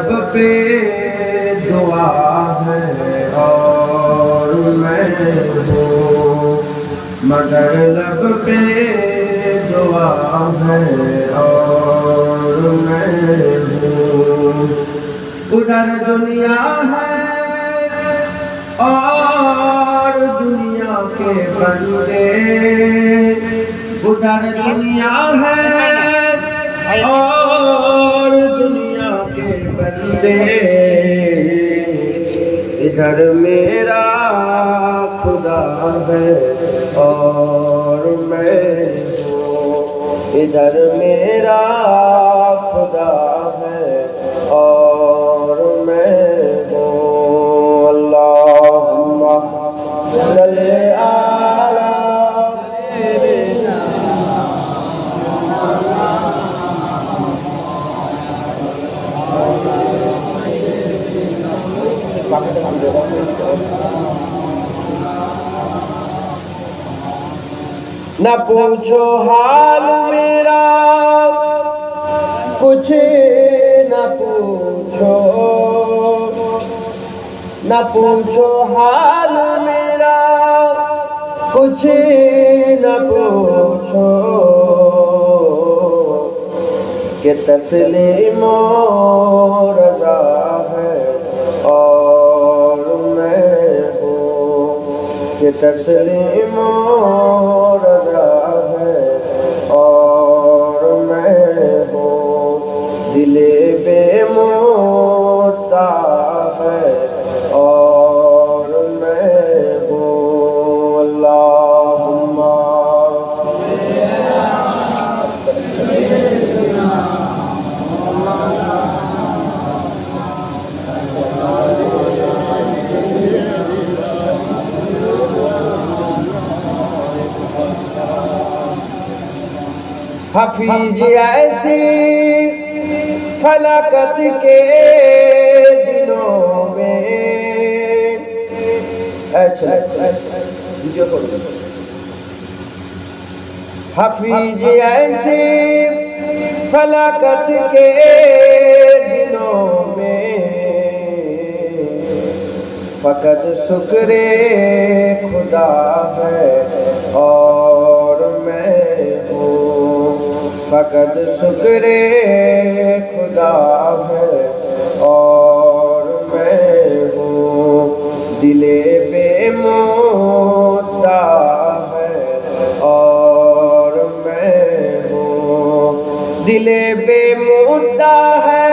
लब पे दुआ है और मैं हूँ, मगर लब पे दुआ है और मैं हूँ। उधर दुनिया है और दुनिया के बंदे, उधर दुनिया है और दुनिया के बंदे, इधर मेरा खुदा है और मैं हूँ, इधर मेरा खुदा है और मैं हूँ। अल्लाहुम्मा सल्ली अला सय्यिदिना न पूछो हाल मेरा कुछ न पूछो, न पूछो हाल मेरा कुछ न पूछो, कि तस्लीमो रज़ा है और मैं हूँ, कि तस्लीमो रज़ा है और मैं हूँ। दिले बेमुद्दा है और मैं हूँ। अल्लाहुम्मा हफीज ऐसी फलाकत के दिनों में, हफीज ऐसी फलाकत के दिनों में, फकत शुक्रे खुदा है और मैं हूँ, फकत शुक्रे खुदा है और मैं हूँ। दिले बेमुद्दा है और मैं हूँ, दिले बेमुद्दा है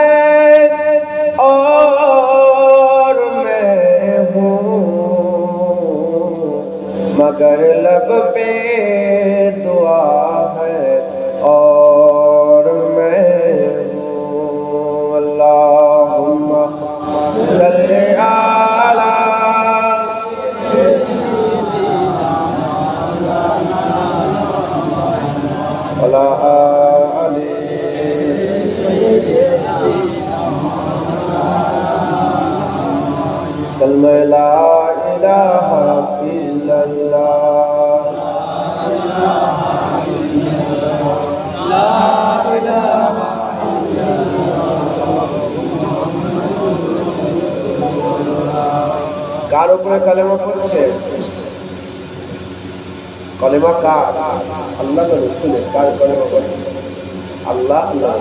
और मैं हूँ, मगर लब पे दुआ है और मैं हूँ। अल्लाहुम्मा सल्ली अला वला आलि कलमा ला इलाहा इल्लल्लाह, ला इलाहा কার উপরে কালেমা পড়ছে? কালেমা কার? আল্লাহ রাসূলের। কার কালেমা পড়ছে? আল্লাহ আল্লাহ।